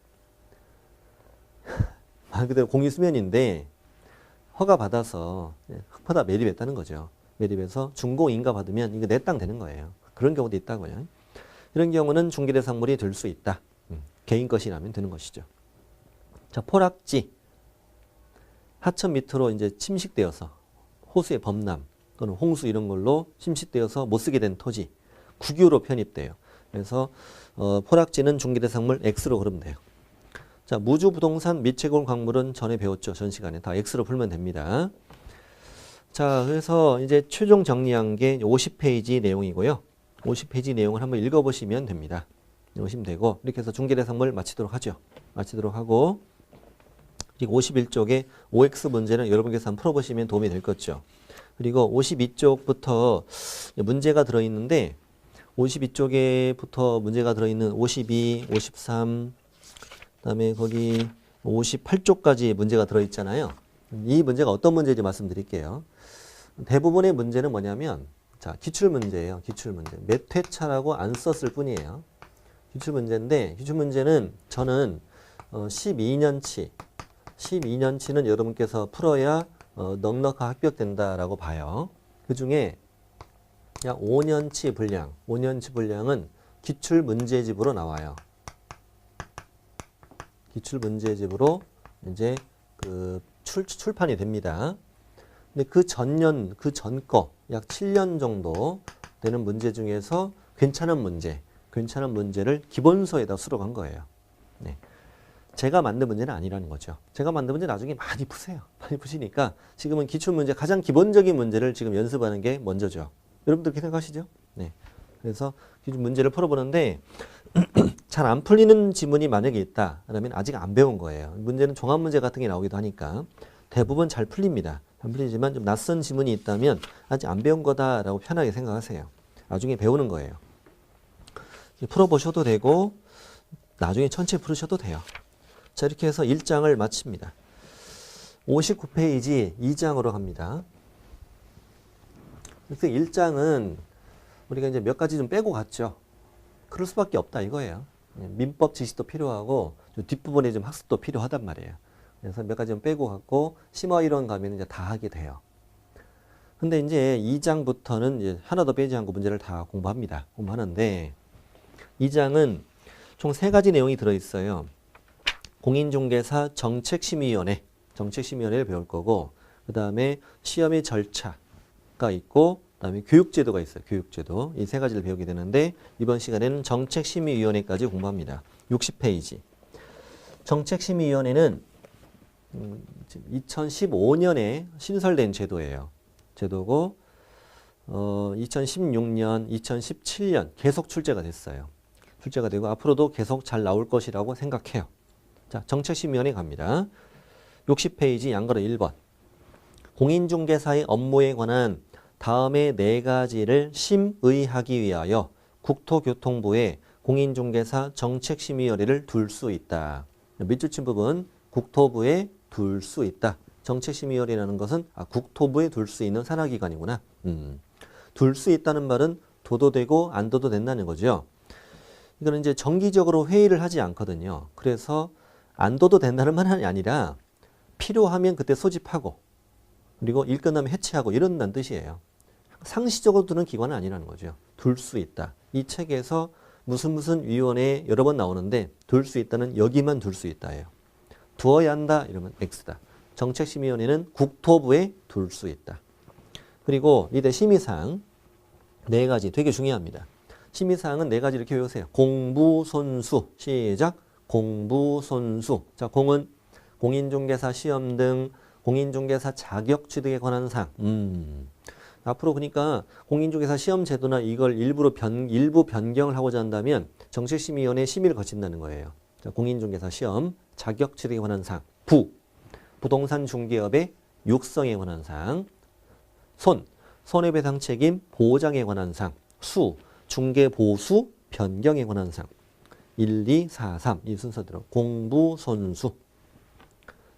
말 그대로 공유수면인데 허가 받아서 흑파다 매립했다는 거죠. 매립해서 준공인가 받으면 이거 내 땅 되는 거예요. 그런 경우도 있다고요. 이런 경우는 중개대상물이 될 수 있다. 개인 것이라면 되는 것이죠. 자, 포락지. 하천 밑으로 이제 침식되어서 호수의 범람 또는 홍수 이런 걸로 침식되어서 못 쓰게 된 토지. 국유로 편입돼요. 그래서 포락지는 중개대상물 X로 그러면 돼요. 자, 무주부동산 미채굴 광물은 전에 배웠죠. 전 시간에 다 X로 풀면 됩니다. 자, 그래서 이제 최종 정리한 게 50페이지 내용이고요. 50페이지 내용을 한번 읽어보시면 됩니다. 읽으시면 되고 이렇게 해서 중개대상물 마치도록 하죠. 마치도록 하고 51쪽에 OX 문제는 여러분께서 한번 풀어보시면 도움이 될 거죠. 그리고 52쪽부터 문제가 들어있는데 52쪽에부터 문제가 들어있는 52, 53, 그다음에 거기 58쪽까지 문제가 들어있잖아요. 이 문제가 어떤 문제인지 말씀드릴게요. 대부분의 문제는 뭐냐면 자, 기출문제예요. 기출문제. 몇 회차라고 안 썼을 뿐이에요. 기출문제인데 기출문제는 저는 12년치는 여러분께서 풀어야 넉넉하게 합격된다라고 봐요. 그 중에 약 5년치 분량은 기출문제집으로 나와요. 기출문제집으로 이제 출판이 됩니다. 근데 그 전년, 그 전 거, 약 7년 정도 되는 문제 중에서 괜찮은 문제를 기본서에다 수록한 거예요. 네. 제가 만든 문제는 아니라는 거죠. 제가 만든 문제 나중에 많이 푸세요. 많이 푸시니까 지금은 기출문제, 가장 기본적인 문제를 지금 연습하는 게 먼저죠. 여러분들 그렇게 생각하시죠? 네. 그래서 문제를 풀어보는데 잘 안 풀리는 지문이 만약에 있다 그러면 아직 안 배운 거예요. 문제는 종합문제 같은 게 나오기도 하니까 대부분 잘 풀립니다. 안 풀리지만 좀 낯선 지문이 있다면 아직 안 배운 거다라고 편하게 생각하세요. 나중에 배우는 거예요. 풀어보셔도 되고 나중에 천천히 풀으셔도 돼요. 자, 이렇게 해서 1장을 마칩니다. 59페이지 2장으로 갑니다. 그래서 1장은 우리가 이제 몇 가지 좀 빼고 갔죠. 그럴 수밖에 없다 이거예요. 민법 지식도 필요하고 좀 뒷부분에 좀 학습도 필요하단 말이에요. 그래서 몇 가지 좀 빼고 갔고 심화이론 가면 이제 다 하게 돼요. 근데 이제 2장부터는 이제 하나도 빼지 않고 문제를 다 공부합니다. 공부하는데 2장은 총 3가지 내용이 들어있어요. 공인중개사 정책심의위원회를 배울 거고 그 다음에 시험의 절차가 있고 그 다음에 교육제도가 있어요. 교육제도. 이 3가지를 배우게 되는데 이번 시간에는 정책심의위원회까지 공부합니다. 60페이지. 정책심의위원회는 2015년에 신설된 제도예요. 제도고 2016년, 2017년 계속 출제가 됐어요. 출제가 되고 앞으로도 계속 잘 나올 것이라고 생각해요. 자, 정책심의위원회 갑니다. 60페이지 양가로 1번. 공인중개사의 업무에 관한 다음의 4가지를 심의하기 위하여 국토교통부에 공인중개사 정책심의위원회를 둘 수 있다. 밑줄 친 부분 국토부에 둘 수 있다. 정책심의위원회라는 것은 국토부에 둘 수 있는 산하기관이구나. 둘 수 있다는 말은 둬도 되고 안 둬도 된다는 거죠. 이거는 이제 정기적으로 회의를 하지 않거든요. 그래서 안 둬도 된다는 말이 아니라 필요하면 그때 소집하고 그리고 일 끝나면 해체하고 이런다는 뜻이에요. 상시적으로 두는 기관은 아니라는 거죠. 둘 수 있다. 이 책에서 무슨 위원회 여러 번 나오는데 둘 수 있다는 여기만 둘 수 있다예요. 두어야 한다 이러면 X다. 정책심의위원회는 국토부에 둘 수 있다. 그리고 이때 심의사항 4가지 되게 중요합니다. 심의사항은 4가지 이렇게 외우세요. 공부손수. 시작. 공부손수. 자, 공은 공인중개사 시험 등 공인중개사 자격 취득에 관한 사항. 앞으로 그러니까 공인중개사 시험 제도나 이걸 일부 변경을 하고자 한다면 정책심의위원회 심의를 거친다는 거예요. 자, 공인중개사 시험 자격 취득에 관한 사항. 부동산 중개업의 육성에 관한 사항. 손해배상 책임 보장에 관한 사항. 중개보수 변경에 관한 사항. 1, 2, 4, 3 이 순서대로 공부손수.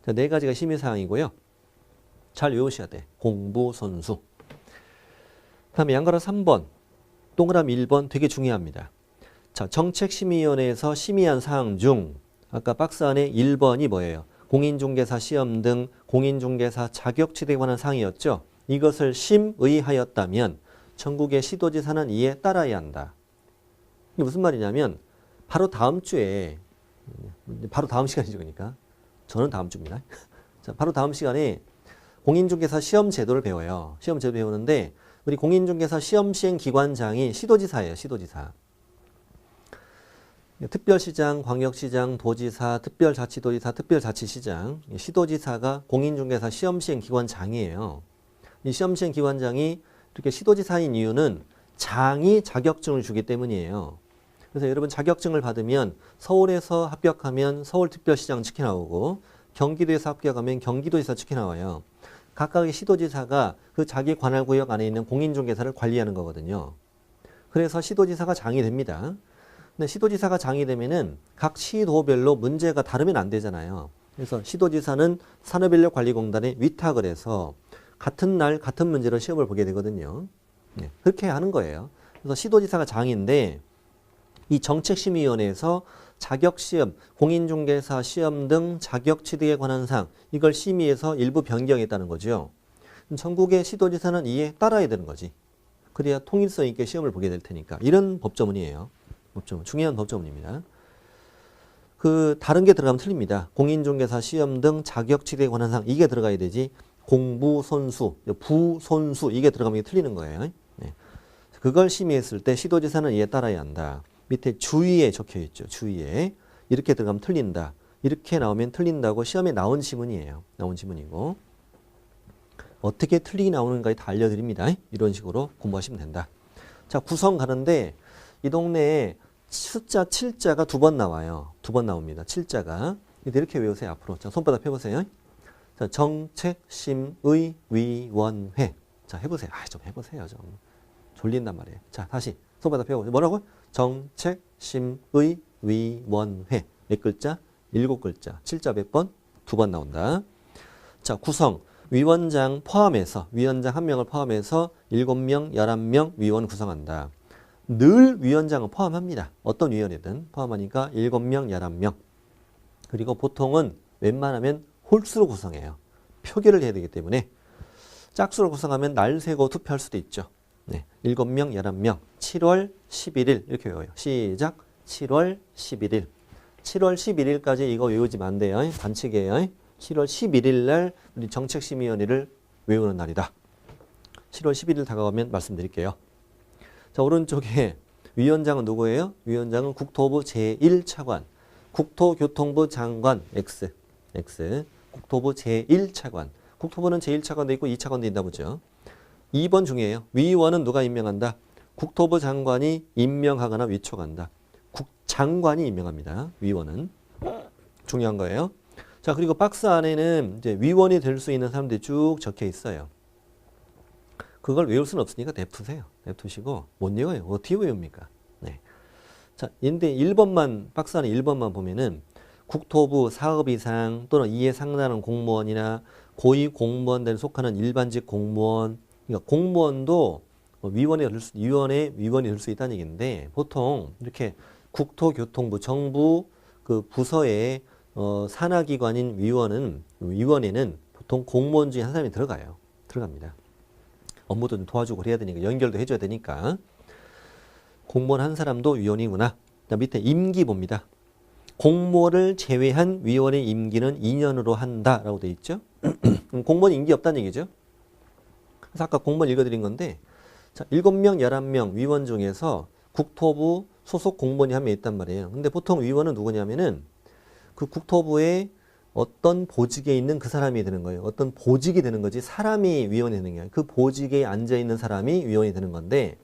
자, 4가지가 심의사항이고요. 잘 외우셔야 돼. 공부손수. 다음에 양가로 3번, 동그라미 1번 되게 중요합니다. 자, 정책심의위원회에서 심의한 사항 중 아까 박스 안에 1번이 뭐예요? 공인중개사 시험 등 공인중개사 자격취득에 관한 사항이었죠. 이것을 심의하였다면 전국의 시도지사는 이에 따라야 한다. 이게 무슨 말이냐면 바로 다음 주에 바로 다음 시간이죠. 그러니까 저는 다음 주입니다. 자, 바로 다음 시간에 공인중개사 시험 제도를 배워요. 시험 제도 배우는데 우리 공인중개사 시험 시행 기관장이 시도지사예요. 시도지사. 특별시장, 광역시장, 도지사, 특별자치도지사, 특별자치시장, 시도지사가 공인중개사 시험 시행 기관장이에요. 이 시험 시행 기관장이 이렇게 시도지사인 이유는 장이 자격증을 주기 때문이에요. 그래서 여러분 자격증을 받으면 서울에서 합격하면 서울특별시장 측이 나오고 경기도에서 합격하면 경기도지사 측이 나와요. 각각의 시도지사가 그 자기 관할구역 안에 있는 공인중개사를 관리하는 거거든요. 그래서 시도지사가 장이 됩니다. 근데 시도지사가 장이 되면은 각 시도별로 문제가 다르면 안 되잖아요. 그래서 시도지사는 산업인력관리공단에 위탁을 해서 같은 날 같은 문제로 시험을 보게 되거든요. 네, 그렇게 하는 거예요. 그래서 시도지사가 장인데 이 정책심의위원회에서 자격시험, 공인중개사 시험 등 자격취득에 관한 사항 이걸 심의해서 일부 변경했다는 거죠. 전국의 시도지사는 이에 따라야 되는 거지. 그래야 통일성 있게 시험을 보게 될 테니까. 이런 법조문이에요. 법조문, 중요한 법조문입니다. 그 다른 게 들어가면 틀립니다. 공인중개사 시험 등 자격취득에 관한 사항 이게 들어가야 되지. 공부손수, 부손수 이게 들어가면 이게 틀리는 거예요. 네. 그걸 심의했을 때 시도지사는 이에 따라야 한다. 밑에 주의에 적혀 있죠. 주의에. 이렇게 들어가면 틀린다. 이렇게 나오면 틀린다고 시험에 나온 지문이에요. 나온 지문이고. 어떻게 틀리게 나오는가에 다 알려드립니다. 이런 식으로 공부하시면 된다. 자, 구성 가는데 이 동네에 숫자 7자가 2번 나와요. 2번 나옵니다. 7자가. 이렇게 외우세요. 앞으로. 자, 손바닥 펴보세요. 자, 정책심의위원회. 자, 해보세요. 좀 해보세요. 좀. 졸린단 말이에요. 자, 다시. 손바닥 펴보세요. 뭐라고? 정책심의위원회. 몇 글자? 7글자. 7자 몇 번? 2번 나온다. 자, 구성. 위원장 포함해서, 위원장 1명을 포함해서 7명, 11명 위원 구성한다. 늘 위원장은 포함합니다. 어떤 위원회든 포함하니까 7명, 11명. 그리고 보통은 웬만하면 홀수로 구성해요. 표결을 해야 되기 때문에 짝수로 구성하면 날 세고 투표할 수도 있죠. 네, 7명, 11명, 7월 11일 이렇게 외워요. 시작. 7월 11일. 7월 11일까지 이거 외우지면 안 돼요. 반칙이에요. 7월 11일 날 우리 정책심의위원회를 외우는 날이다. 7월 11일 다가오면 말씀드릴게요. 자, 오른쪽에 위원장은 누구예요? 위원장은 국토부 제1차관, 국토교통부 장관 X. 국토부 제1차관. 국토부는 제1차관도 있고 2차관도 있나 보죠. 2번 중요해요. 위원은 누가 임명한다? 국토부 장관이 임명하거나 위촉한다. 장관이 임명합니다. 위원은. 중요한 거예요. 자, 그리고 박스 안에는 이제 위원이 될 수 있는 사람들이 쭉 적혀 있어요. 그걸 외울 수는 없으니까 냅두세요. 냅두시고 못 외워요. 어떻게 외웁니까? 네. 자, 근데 1번만 박스 안에 1번만 보면은 국토부 사업 이상 또는 이에 상당한 공무원이나 고위 공무원들에 속하는 일반직 공무원, 그러니까 공무원도 위원이 될 수 있다는 얘기인데 보통 이렇게 국토교통부 정부 그 부서의 산하기관인 위원회는 보통 공무원 중에 한 사람이 들어갑니다. 업무도 좀 도와주고 그래야 되니까 연결도 해줘야 되니까 공무원 한 사람도 위원이구나. 밑에 임기 봅니다. 공모를 제외한 위원의 임기는 2년으로 한다라고 되어 있죠. 공무원 임기 없다는 얘기죠. 그래서 아까 공무원 읽어드린 건데 자, 7명, 11명 위원 중에서 국토부 소속 공무원이 한 명 있단 말이에요. 근데 보통 위원은 누구냐면은 그 국토부에 어떤 보직에 있는 그 사람이 되는 거예요. 어떤 보직이 되는 거지 사람이 위원이 되는 게 아니라 그 보직에 앉아있는 사람이 위원이 되는 건데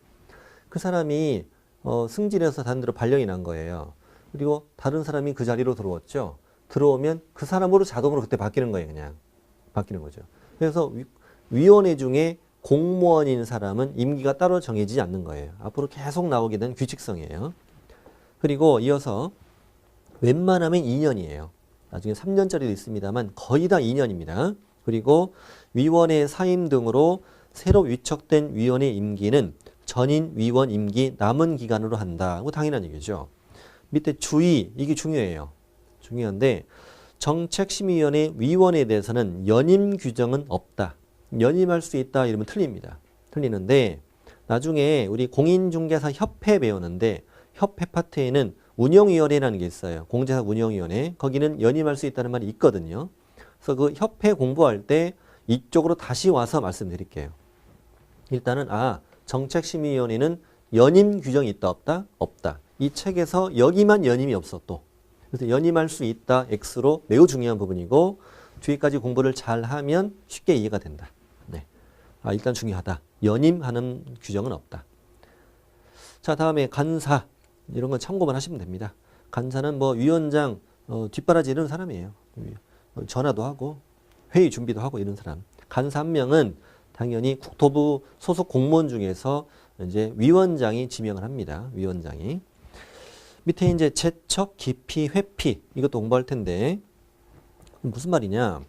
그 사람이 승진해서 다른 데로 발령이 난 거예요. 그리고 다른 사람이 그 자리로 들어왔죠. 들어오면 그 사람으로 자동으로 그때 바뀌는 거예요. 그냥 바뀌는 거죠. 그래서 위원회 중에 공무원인 사람은 임기가 따로 정해지지 않는 거예요. 앞으로 계속 나오게 된 규칙성이에요. 그리고 이어서 웬만하면 2년이에요. 나중에 3년짜리도 있습니다만 거의 다 2년입니다. 그리고 위원회 사임 등으로 새로 위촉된 위원의 임기는 전임 위원 임기 남은 기간으로 한다. 당연한 얘기죠. 밑에 주의, 이게 중요해요. 중요한데 정책심의위원회 위원에 대해서는 연임 규정은 없다. 연임할 수 있다 이러면 틀립니다. 틀리는데 나중에 우리 공인중개사 협회 배우는데 협회 파트에는 운영위원회라는 게 있어요. 공제사 운영위원회. 거기는 연임할 수 있다는 말이 있거든요. 그래서 그 협회 공부할 때 이쪽으로 다시 와서 말씀드릴게요. 일단은 정책심의위원회는 연임 규정이 있다 없다? 없다. 이 책에서 여기만 연임이 없어 또. 그래서 연임할 수 있다 X로 매우 중요한 부분이고 뒤에까지 공부를 잘하면 쉽게 이해가 된다. 네. 일단 중요하다. 연임하는 규정은 없다. 자, 다음에 간사. 이런 건 참고만 하시면 됩니다. 간사는 뭐 위원장 뒷바라지 이런 사람이에요. 전화도 하고 회의 준비도 하고 이런 사람. 간사 한 명은 당연히 국토부 소속 공무원 중에서 이제 위원장이 지명을 합니다. 위원장이. 밑에 이제 제척, 기피, 회피 이것도 공부할 텐데 무슨 말이냐?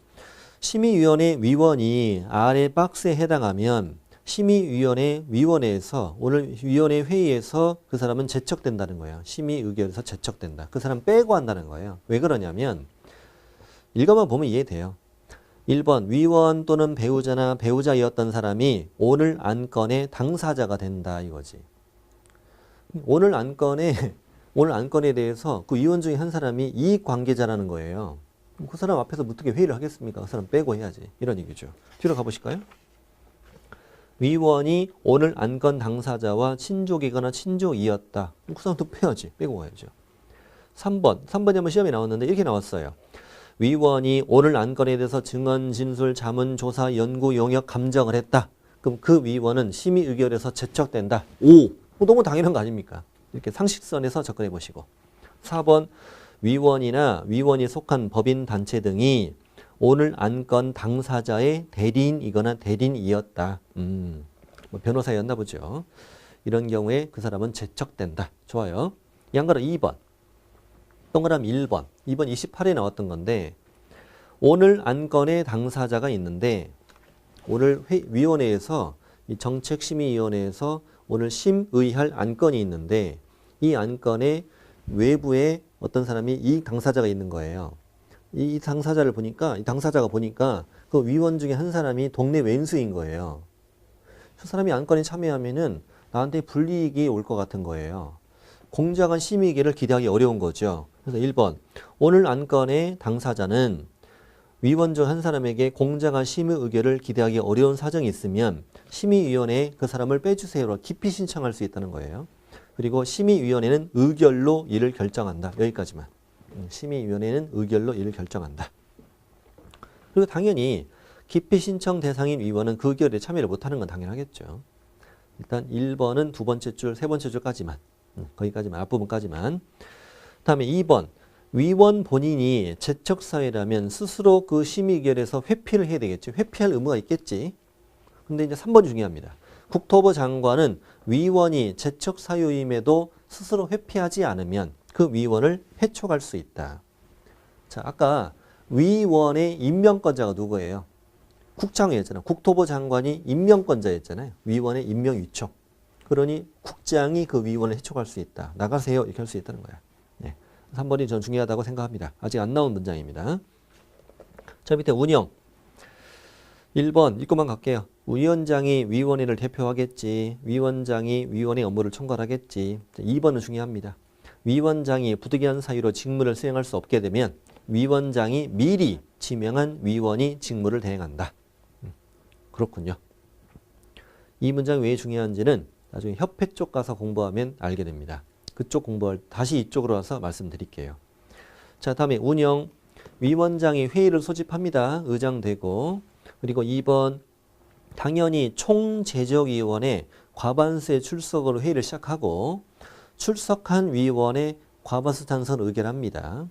심의위원회 위원이 아래 박스에 해당하면 심의위원회 위원회에서 오늘 위원회 회의에서 그 사람은 제척된다는 거예요. 심의 의결에서 제척된다. 그 사람 빼고 한다는 거예요. 왜 그러냐면 읽어만 보면 이해돼요. 1번 위원 또는 배우자나 배우자였던 사람이 오늘 안건의 당사자가 된다 이거지. 오늘 안건에 대해서 그 위원 중에 한 사람이 이익관계자라는 거예요. 그 사람 앞에서 어떻게 회의를 하겠습니까? 그 사람 빼고 해야지. 이런 얘기죠. 뒤로 가보실까요? 위원이 오늘 안건 당사자와 친족이거나 친족이었다. 그 사람도 빼야지. 빼고 가야죠. 3번이 한번 시험에 나왔는데 이렇게 나왔어요. 위원이 오늘 안건에 대해서 증언, 진술, 자문, 조사, 연구, 용역, 감정을 했다. 그럼 그 위원은 심의 의결에서 제척된다. 너무 당연한 거 아닙니까? 이렇게 상식선에서 접근해 보시고. 4번 위원이나 위원이 속한 법인 단체 등이 오늘 안건 당사자의 대리인이거나 대리인이었다. 뭐 변호사였나 보죠. 이런 경우에 그 사람은 제척된다. 좋아요. 양가로 2번. 동그라미 1번. 2번 28에 나왔던 건데 오늘 안건의 당사자가 있는데 오늘 위원회에서 이 정책심의위원회에서 오늘 심의할 안건이 있는데 이 안건의 외부에 어떤 사람이 이 당사자가 있는 거예요. 이 당사자가 보니까 그 위원 중에 한 사람이 동네 왼수인 거예요. 그 사람이 안건에 참여하면은 나한테 불이익이 올 것 같은 거예요. 공정한 심의계를 기대하기 어려운 거죠. 그래서 1번 오늘 안건의 당사자는 위원 중 한 사람에게 공정한 심의 의결을 기대하기 어려운 사정이 있으면 심의위원회에 그 사람을 빼주세요로 기피 신청할 수 있다는 거예요. 그리고 심의위원회는 의결로 이를 결정한다. 여기까지만. 심의위원회는 의결로 이를 결정한다. 그리고 당연히 기피 신청 대상인 위원은 그 의결에 참여를 못하는 건 당연하겠죠. 일단 1번은 두 번째 줄, 세 번째 줄까지만. 거기까지만, 앞부분까지만. 다음에 2번. 위원 본인이 제척사유라면 스스로 그 심의결에서 회피를 해야 되겠죠. 회피할 의무가 있겠지. 근데 이제 3번이 중요합니다. 국토부 장관은 위원이 제척사유임에도 스스로 회피하지 않으면 그 위원을 해촉할 수 있다. 자, 아까 위원의 임명권자가 누구예요? 국장이었잖아요. 국토부 장관이 임명권자였잖아요. 위원의 임명 위촉. 그러니 국장이 그 위원을 해촉할 수 있다. 나가세요. 이렇게 할 수 있다는 거야. 네. 3번이 전 중요하다고 생각합니다. 아직 안 나온 문장입니다. 자, 밑에 운영. 1번 읽고만 갈게요. 위원장이 위원회를 대표하겠지. 위원장이 위원회 업무를 총괄하겠지. 2번은 중요합니다. 위원장이 부득이한 사유로 직무를 수행할 수 없게 되면 위원장이 미리 지명한 위원이 직무를 대행한다. 그렇군요. 이 문장이 왜 중요한지는 나중에 협회 쪽 가서 공부하면 알게 됩니다. 그쪽 공부할 다시 이쪽으로 와서 말씀드릴게요. 자, 다음에 운영. 위원장이 회의를 소집합니다. 의장되고. 그리고 2번 당연히 총재적위원회 과반수의 출석으로 회의를 시작하고 출석한 위원회 과반수 찬성을 의결합니다.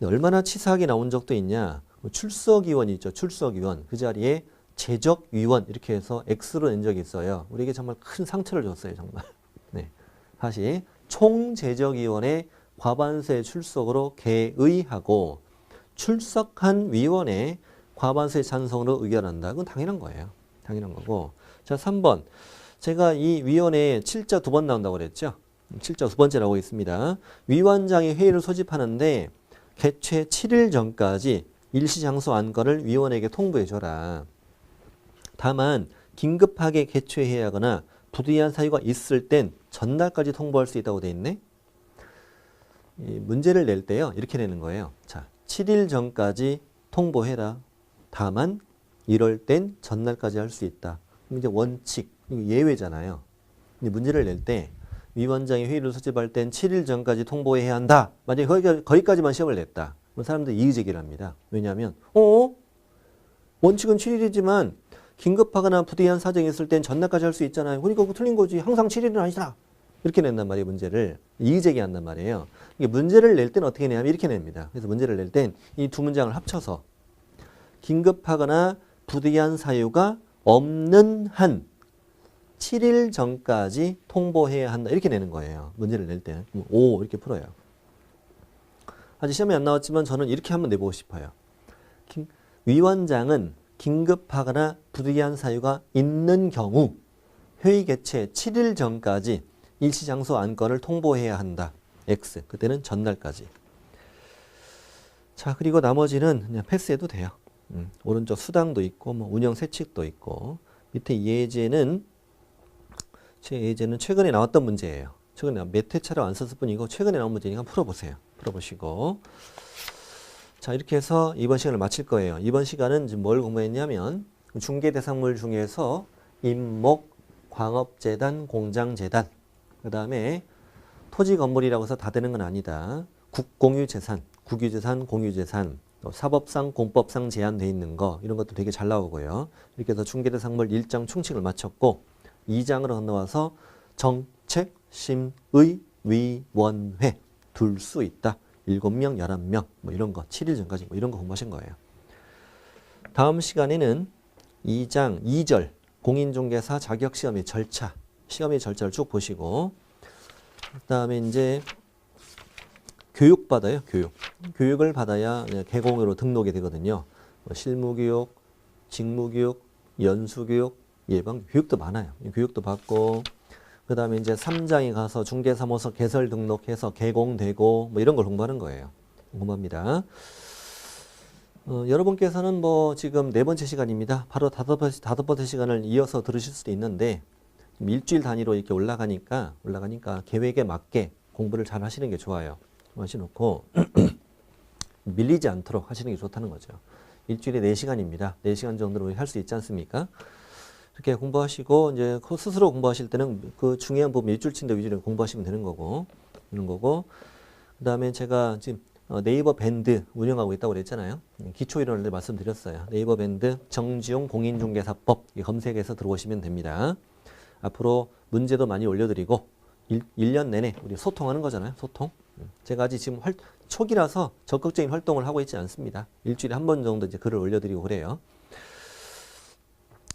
얼마나 치사하게 나온 적도 있냐. 출석위원이 있죠. 출석위원. 그 자리에 재적위원 이렇게 해서 X로 낸 적이 있어요. 우리에게 정말 큰 상처를 줬어요. 정말. 네. 다시 총재적위원회 과반수의 출석으로 개의하고 출석한 위원회 과반수의 찬성으로 의결한다. 그건 당연한 거예요. 당연한 거고. 자, 3번. 제가 이 위원회에 7자 2번 나온다고 그랬죠. 7자 두 번째 나오고 있습니다. 위원장이 회의를 소집하는데 개최 7일 전까지 일시장소 안건을 위원에게 통보해줘라. 다만 긴급하게 개최해야 하거나 부득이한 사유가 있을 땐 전날까지 통보할 수 있다고 돼 있네. 이 문제를 낼 때요. 이렇게 내는 거예요. 자, 7일 전까지 통보해라. 다만 이럴 땐 전날까지 할 수 있다. 이제 원칙, 예외잖아요. 근데 문제를 낼 때 위원장이 회의를 소집할 땐 7일 전까지 통보해야 한다. 만약에 거기까지만 시험을 냈다. 그럼 사람들이 이의제기를 합니다. 왜냐하면 원칙은 7일이지만 긴급하거나 부득이한 사정이 있을 땐 전날까지 할 수 있잖아요. 그러니까 그거 틀린 거지. 항상 7일은 아니잖아. 이렇게 낸단 말이에요. 문제를. 이의제기한단 말이에요. 이게 문제를 낼 때는 어떻게 내냐면 이렇게 냅니다. 그래서 문제를 낼 땐 이 두 문장을 합쳐서 긴급하거나 부득이한 사유가 없는 한 7일 전까지 통보해야 한다. 이렇게 내는 거예요. 문제를 낼 때는. 오, 이렇게 풀어요. 아직 시험에 안 나왔지만 저는 이렇게 한번 내보고 싶어요. 위원장은 긴급하거나 부득이한 사유가 있는 경우 회의 개최 7일 전까지 일시장소 안건을 통보해야 한다. X. 그때는 전날까지. 자, 그리고 나머지는 그냥 패스해도 돼요. 오른쪽 수당도 있고 뭐 운영 세칙도 있고 밑에 예제는 최근에 나왔던 문제예요. 최근에 몇 회차로 안 썼을 뿐이고 최근에 나온 문제니까 풀어보세요. 풀어보시고 자, 이렇게 해서 이번 시간을 마칠 거예요. 이번 시간은 지금 뭘 공부했냐면 중개대상물 중에서 임목, 광업재단, 공장재단 그 다음에 토지 건물이라고 해서 다 되는 건 아니다. 국공유재산, 국유재산, 공유재산 사법상, 공법상 제한되어 있는 거 이런 것도 되게 잘 나오고요. 이렇게 해서 중개대상물 1장 총칙을 마쳤고 2장으로 건너와서 정책, 심의, 위원회 둘 수 있다. 7명, 11명 뭐 이런 거 7일 전까지 뭐 이런 거 공부하신 거예요. 다음 시간에는 2장 2절 공인중개사 자격시험의 절차 시험의 절차를 쭉 보시고 그 다음에 이제 교육받아요. 교육을 받아야 개공으로 등록이 되거든요. 실무교육, 직무교육, 연수교육, 예방교육도 많아요. 교육도 받고 그 다음에 이제 3장에 가서 중개사무소 개설 등록해서 개공되고 뭐 이런 걸 공부하는 거예요. 공부합니다. 여러분께서는 뭐 지금 4번째 시간입니다. 바로 5번째 시간을 이어서 들으실 수도 있는데 일주일 단위로 이렇게 올라가니까 계획에 맞게 공부를 잘 하시는 게 좋아요. 하시놓고 밀리지 않도록 하시는 게 좋다는 거죠. 일주일에 4시간입니다. 4시간 정도로 할 수 있지 않습니까? 이렇게 공부하시고 이제 스스로 공부하실 때는 그 중요한 부분 일주일치인데 위주로 공부하시면 되는 거고 이런 거고 그다음에 제가 지금 네이버 밴드 운영하고 있다고 그랬잖아요. 기초 이론을 말씀드렸어요. 네이버 밴드 정지용 공인중개사법 검색해서 들어오시면 됩니다. 앞으로 문제도 많이 올려드리고 1년 내내 우리 소통하는 거잖아요. 소통. 제가 아직 지금 초기라서 적극적인 활동을 하고 있지 않습니다. 일주일에 한 번 정도 이제 글을 올려드리고 그래요.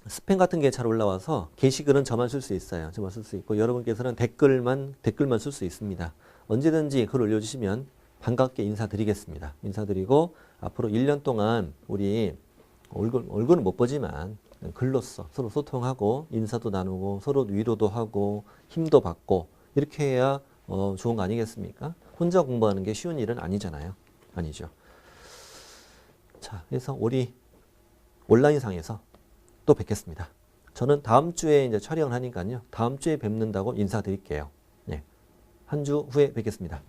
스팸 같은 게 잘 올라와서 게시글은 저만 쓸 수 있어요. 저만 쓸 수 있고 여러분께서는 댓글만 쓸 수 있습니다. 언제든지 글 올려주시면 반갑게 인사드리겠습니다. 인사드리고 앞으로 1년 동안 우리 얼굴은 못 보지만 글로써 서로 소통하고 인사도 나누고 서로 위로도 하고 힘도 받고 이렇게 해야 좋은 거 아니겠습니까? 혼자 공부하는 게 쉬운 일은 아니잖아요. 아니죠. 자, 그래서 우리 온라인상에서 또 뵙겠습니다. 저는 다음 주에 이제 촬영을 하니까요. 다음 주에 뵙는다고 인사드릴게요. 네. 한 주 후에 뵙겠습니다.